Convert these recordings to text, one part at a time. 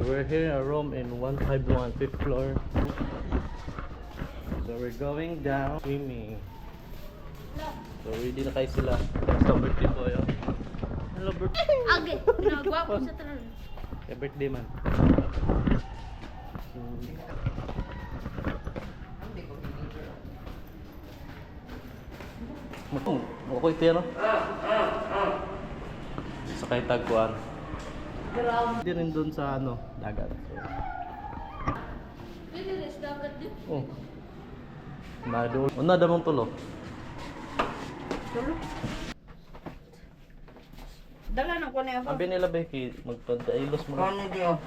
So we're here in a room in 151, 5th floor. So we're going down swimming. So ready na kayo sila. Sa birthday po yun. Hello birthday. Agad, nagwa ko sa tanan. Kaya birthday man. Ako ito yan, no? Sakay tagpuan. Hindi rin dun sa ano, dagat. So, Pwede rin sa dagat din. oh. Doon. Una damang tulo. Tulo? Dala na ko na ako. Abi nila Becky, magpantailos mo. Ano diyo?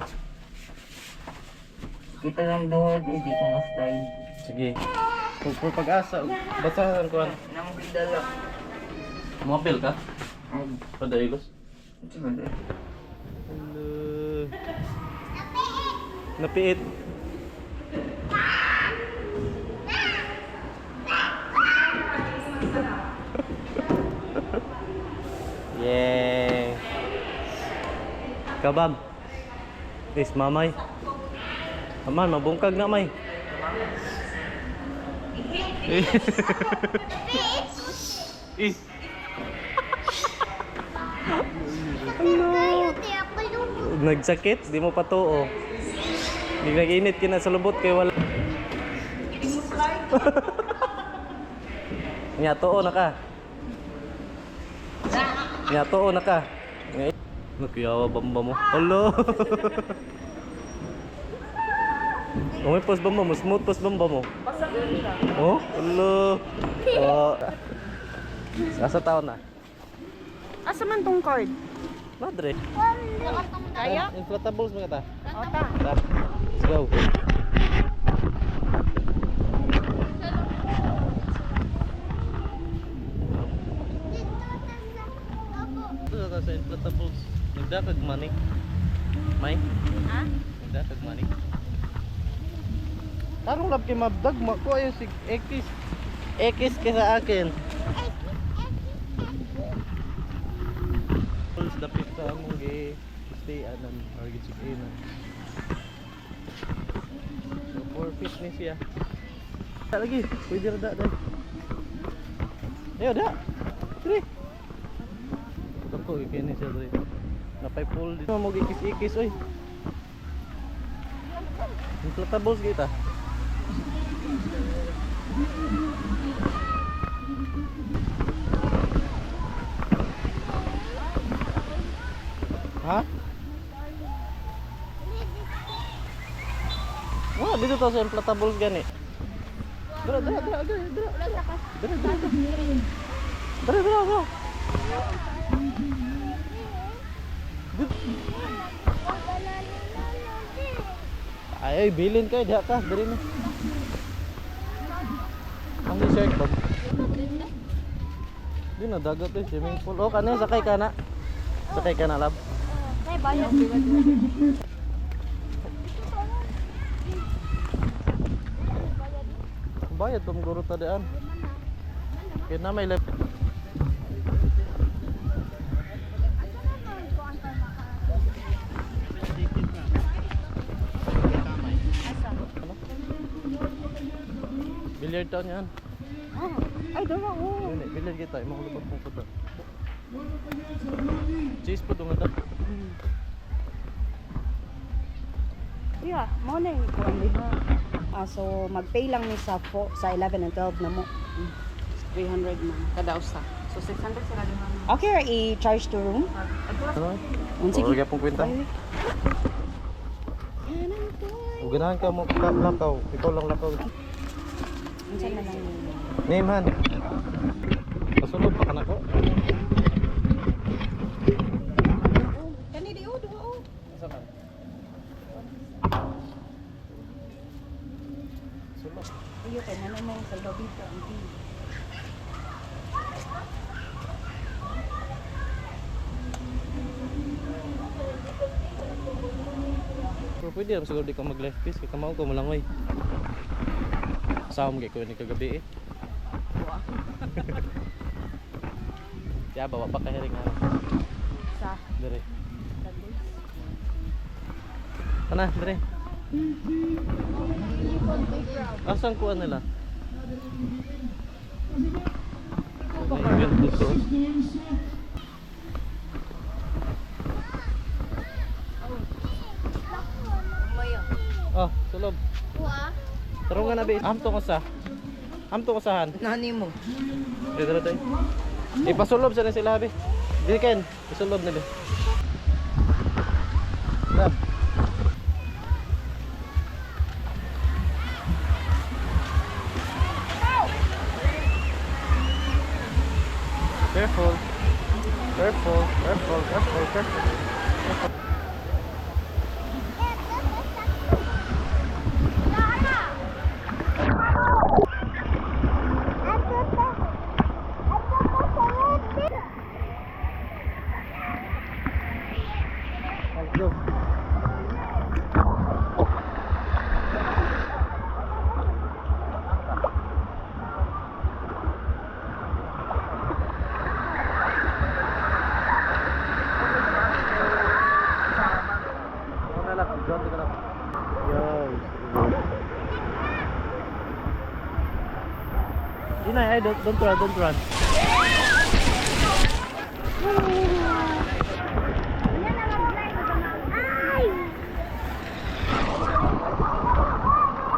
Kita lang doon, hindi ko ma-slide. Sige. Kung pag-asa, basahan ko ano. Nang bidala. Mapil ka? Ay, Padailos? sige. Hello. Napiit. Yeah. Kabab. Is mamay. Aman, mabungkag na may. Eh. Nagsakit, di mo patuo. Di nag-init kina sa lubot kay wala. Nya tuo na ka. Nya tuo na ka. Nakiyawa bamba mo. Hello. Umay pos bamba mo, smooth pos bamba mo. Oh, hello. Oh. Asa taon na? Asa man tong card? Madre. Kaya? Inflatables mga ta. Ota. Ta. Let's go. Ito na sa inflatables. Nagdatag money. May? Ha? Nagdatag money. Tarong lab kay mabdag mo ko ayo si X. X ka sa akin. Dapit sa among stay anan or gitsukin. So for fitness ya. Tak lagi, pwede ra da. Ayo da. Tre. Kako ikene siya dre. Napay pool dito mo gikis-ikis oy. Inflatables kita. Ha? Wah, dito to sa inflatables gani. Dra. Ay, bilin kayo diha ka, diri na. Ang shirt ba? Di na dagat eh, swimming pool. Oh, kanina sakay ka na. Sakay ka na, lab. May bayad. Bayad pang guro tadaan. Kaya na may left. Ano? Billiard town yan. Ay, dala oh. Yun eh, billiard kita. Mahulubot mong puto. Cheese po doon nga. Yeah, mo na yung kuwan diha. So mag-pay lang ni sa 11 and 12 na mo. 300 man kada usa. So 600 sila din man. Okay, ra i-charge to room. Ano? Sige. Sige pong kwenta. Uganahan ka mo lakaw. Ikaw lang lakaw. Unsa na lang yun? Name han. Pasulod pa ka na ko. Kani di oh, duha oh. Asa ka? Sulod. Iyo kay nanay mo sa lobita ang Pero pwede lang siguro di ka mag left piece. Kaya kamao ko malangoy. Kasama mo kay ko ni kagabi eh. Kaya bawa pa kahiring nga. sa Dire. Sundays. Kana, dire. Asan kuan nila? May event dito. Oh, sulob. Tarungan na be. Amto ko sa. Amto ko sahan. Nani mo? Dito tayo. Ipasulob sa na sila be. Di ken, isulob nila. Lab. Careful. Careful, careful, careful, careful. Let's go. Inay, don't run, don't run.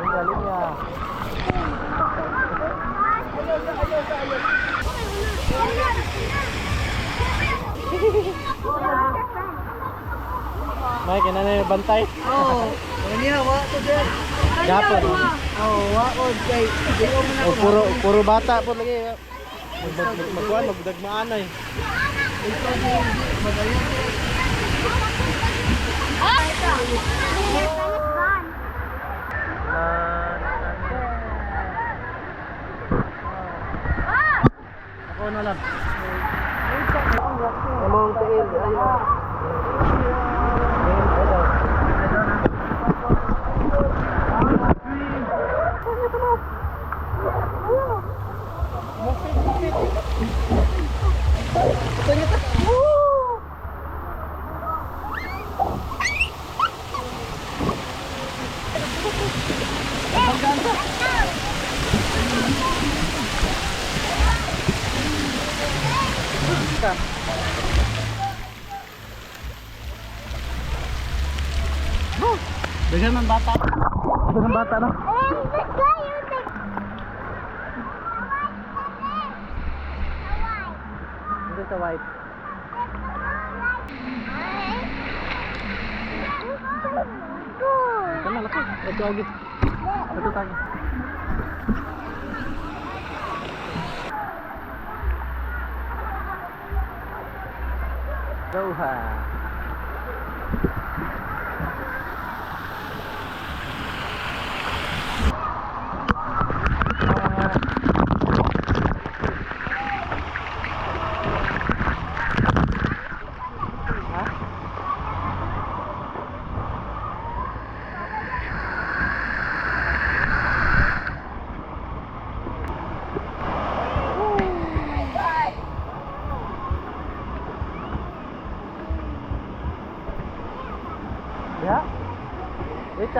Linya. May kinana yung bantay. Oo. Ano niya, wa to dyan. Gapon. Oo, wa ko kay. Di ko man Oh, puro bata po lagi. Magkuhan, magdagmaan ay. Ako na lang. Among tail, ayun. Dagan ng bata. Dagan ng bata na. Hindi sa white. Kana laki. Ito lagi. Ito tayo. Doha. Ya. Wait.